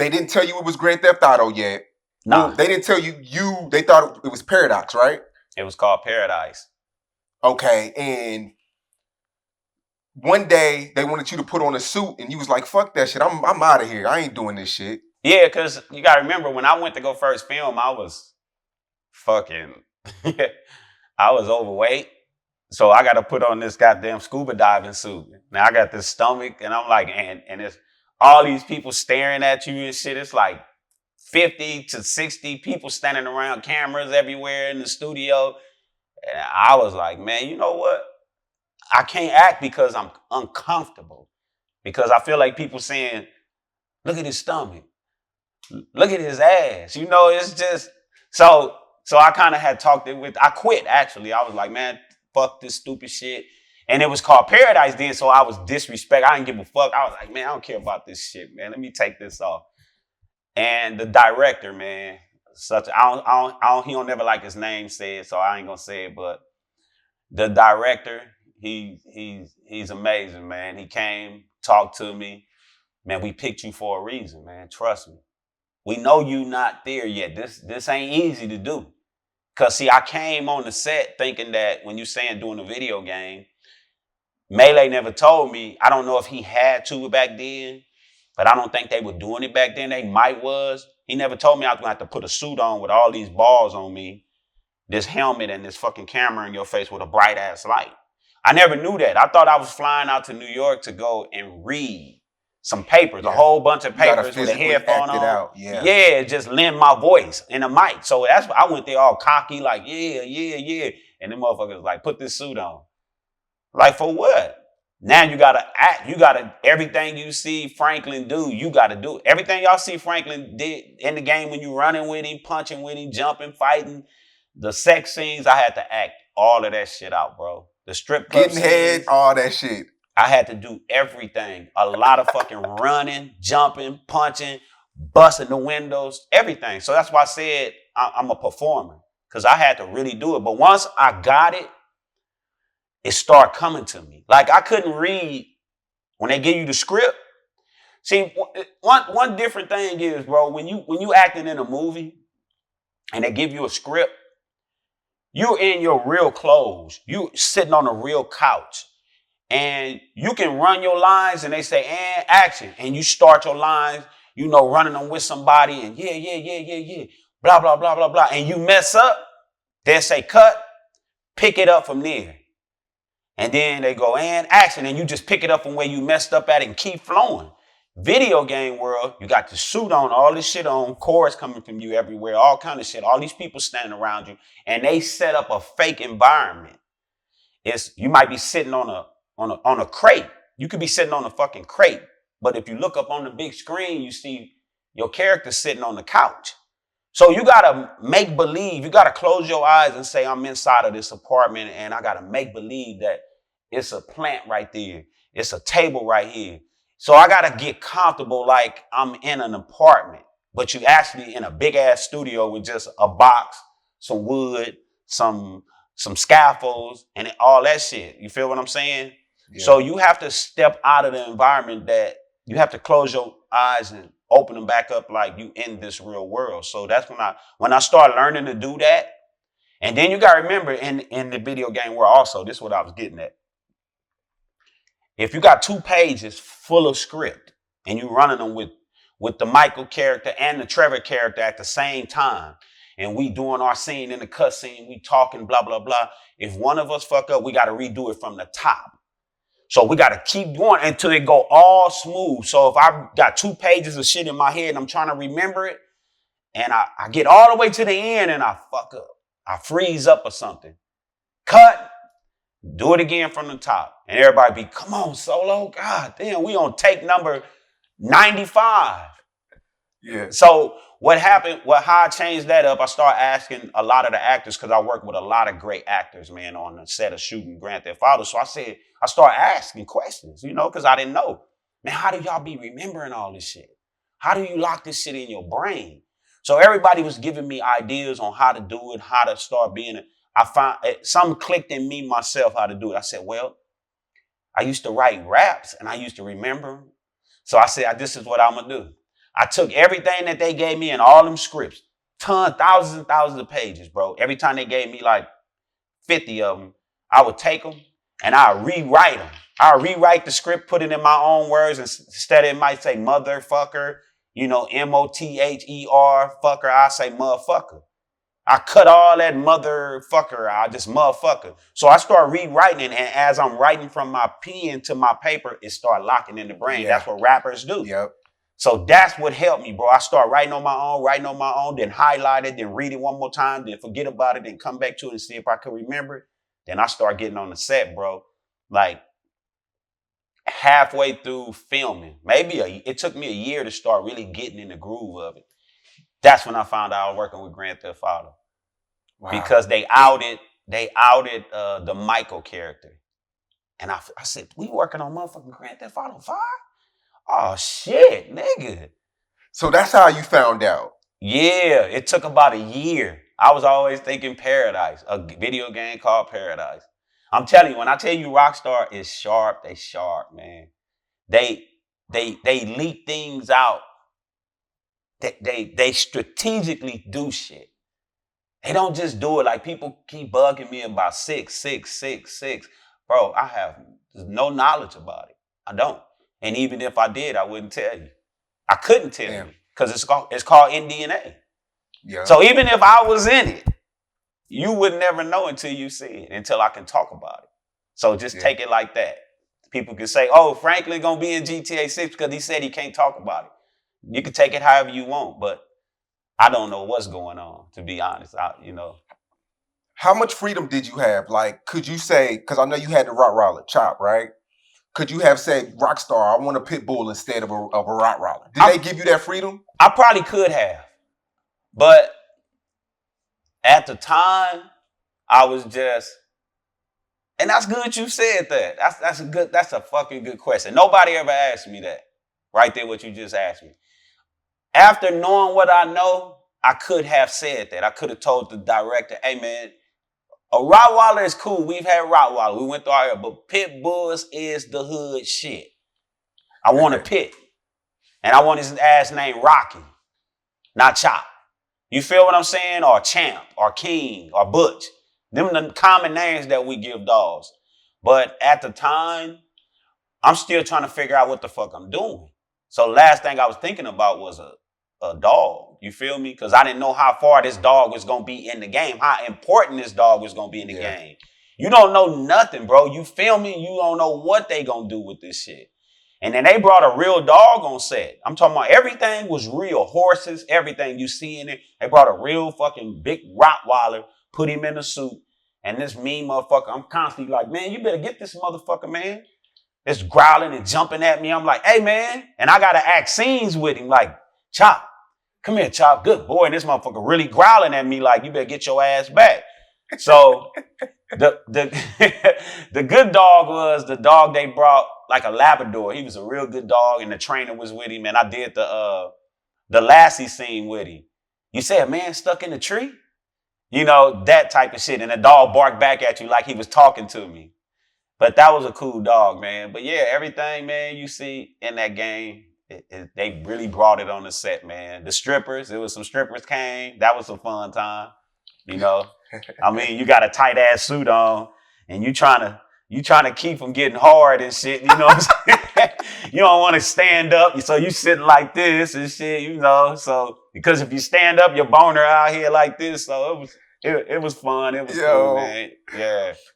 they didn't tell you it was Grand Theft Auto yet. Nah. Well, they didn't tell you. They thought it was Paradox, right? It was called Paradise. Okay, and one day they wanted you to put on a suit, and you was like, "Fuck that shit! I'm out of here. I ain't doing this shit." Yeah, because you gotta remember when I went to go first film, I was fucking, I was overweight. So I got to put on this goddamn scuba diving suit. Now I got this stomach, and I'm like, and it's all these people staring at you and shit. It's like 50 to 60 people standing around, cameras everywhere in the studio. And I was like, man, you know what? I can't act because I'm uncomfortable. Because I feel like people saying, look at his stomach. Look at his ass. You know, it's just, so I kind of had talked it with, I quit actually. I was like, man, fuck this stupid shit. And it was called Paradise then, so I was disrespect. I didn't give a fuck. I was like, man, I don't care about this shit, man. Let me take this off. And the director, man, he don't never like his name said, so I ain't gonna say it, but the director, he's amazing, man. He came, talked to me. Man, we picked you for a reason, man. Trust me. We know you not there yet. This ain't easy to do. Cause see, I came on the set thinking that when you saying doing a video game, Melee never told me. I don't know if he had to back then, but I don't think they were doing it back then. They might was. He never told me I was gonna have to put a suit on with all these balls on me, this helmet and this fucking camera in your face with a bright ass light. I never knew that. I thought I was flying out to New York to go and read some papers, a whole bunch of papers with a headphone on. Yeah, just lend my voice in a mic. So that's why I went there all cocky, like, yeah. And them motherfuckers like, put this suit on. Like, for what? Now you gotta act, everything you see Franklin do, you gotta do. Everything y'all see Franklin did in the game when you running with him, punching with him, jumping, fighting, the sex scenes, I had to act all of that shit out, bro. The strip club getting head, all that shit. I had to do everything. A lot of fucking running, jumping, punching, busting the windows, everything. So that's why I said I'm a performer, because I had to really do it. But once I got it, it started coming to me. Like I couldn't read when they give you the script. See, one different thing is, bro, when you acting in a movie and they give you a script, you're in your real clothes. You sitting on a real couch. And you can run your lines and they say, and action. And you start your lines, you know, running them with somebody and yeah. Blah, blah, blah, blah, blah. And you mess up, they'll say cut, pick it up from there. And then they go, and action. And you just pick it up from where you messed up at and keep flowing. Video game world, you got the suit on, all this shit on, chorus coming from you everywhere, all kind of shit, all these people standing around you. And they set up a fake environment. You might be sitting on a crate. You could be sitting on a fucking crate. But if you look up on the big screen, you see your character sitting on the couch. So you got to make believe. You got to close your eyes and say, I'm inside of this apartment and I got to make believe that it's a plant right there. It's a table right here. So I got to get comfortable like I'm in an apartment, but you actually in a big ass studio with just a box, some wood, some scaffolds and all that shit. You feel what I'm saying? Yeah. So you have to step out of the environment that you have to close your eyes and open them back up like you in this real world. So that's when I started learning to do that. And then you got to remember in the video game world also, this is what I was getting at. If you got 2 pages full of script and you running them with the Michael character and the Trevor character at the same time, and we doing our scene in the cut scene, we talking, blah, blah, blah. If one of us fuck up, we got to redo it from the top. So we got to keep going until it go all smooth. So if I got 2 pages of shit in my head and I'm trying to remember it, and I get all the way to the end and I fuck up, I freeze up or something, cut, do it again from the top. And everybody be, come on, Solo. God damn, we on take number 95. Yeah. So what happened, how I changed that up, I started asking a lot of the actors, because I work with a lot of great actors, man, on the set of shooting Grand Theft Auto. So I started asking questions, you know, because I didn't know. Man, how do y'all be remembering all this shit? How do you lock this shit in your brain? So everybody was giving me ideas on how to do it, how to start being it. I found something clicked in me myself how to do it. I said, well, I used to write raps and I used to remember them. So I said, this is what I'm going to do. I took everything that they gave me and all them scripts, thousands and thousands of pages, bro. Every time they gave me like 50 of them, I would take them and I rewrite them. I rewrite the script, put it in my own words. Instead, it might say motherfucker, MOTHER fucker. I say motherfucker. I cut all that motherfucker out, just motherfucker. So I start rewriting it, and as I'm writing from my pen to my paper, it start locking in the brain. Yeah. That's what rappers do. Yep. So that's what helped me, bro. I start writing on my own, then highlight it, then read it one more time, then forget about it, then come back to it and see if I could remember it. Then I start getting on the set, bro. Like halfway through filming, it took me a year to start really getting in the groove of it. That's when I found out I was working with Grand Theft Auto. Wow. Because they outed the Michael character. And I said, we working on motherfucking Grand Theft Auto 5? Oh, shit, nigga. So that's how you found out? Yeah, it took about a year. I was always thinking Paradise, a video game called Paradise. I'm telling you, when I tell you Rockstar is sharp, they sharp, man. They leak things out. They strategically do shit. They don't just do it like people keep bugging me about 666. Bro, I have no knowledge about it. I don't. And even if I did, I wouldn't tell you. I couldn't tell you because it's called NDNA. Yeah. So even if I was in it, you would never know until you see it, until I can talk about it. So just take it like that. People can say, oh, Franklin gonna be in GTA 6 because he said he can't talk about it. You can take it however you want, but I don't know what's going on, to be honest. How much freedom did you have? Like, could you say, because I know you had the Rottweiler, Chop, right? Could you have said, Rockstar, I want a pit bull instead of a Rottweiler? Did they give you that freedom? I probably could have. But at the time, I was just, and that's good you said that. That's a fucking good question. Nobody ever asked me that. Right there, what you just asked me. After knowing what I know, I could have said that. I could have told the director, hey man, a Rottweiler is cool. We've had Rottweiler. We went through our area, but pit bulls is the hood shit. I want a pit. And I want his ass named Rocky, not Chop. You feel what I'm saying? Or Champ, or King, or Butch. Them the common names that we give dogs. But at the time, I'm still trying to figure out what the fuck I'm doing. So last thing I was thinking about was a dog. You feel me? Because I didn't know how far this dog was going to be in the game, how important this dog was going to be in the game. You don't know nothing, bro. You feel me? You don't know what they going to do with this shit. And then they brought a real dog on set. I'm talking about everything was real. Horses, everything you see in it. They brought a real fucking big Rottweiler, put him in a suit. And this mean motherfucker, I'm constantly like, man, you better get this motherfucker, man. It's growling and jumping at me. I'm like, hey, man. And I got to act scenes with him like, Chop, come here, Chop. Good boy. And this motherfucker really growling at me like, you better get your ass back. So the good dog was the dog they brought, like a Labrador. He was a real good dog, and the trainer was with him. And I did the Lassie scene with him. You say a man stuck in the tree? You know, that type of shit. And the dog barked back at you like he was talking to me. But that was a cool dog, man. But yeah, everything, man, you see in that game, they really brought it on the set, man. The strippers, it was some strippers came. That was a fun time, you know. I mean, you got a tight ass suit on, and you trying to keep from getting hard and shit. You know what I'm saying? You don't want to stand up, so you sitting like this and shit, you know. So because if you stand up, your boner out here like this. So it was fun. It was cool, man. Yeah.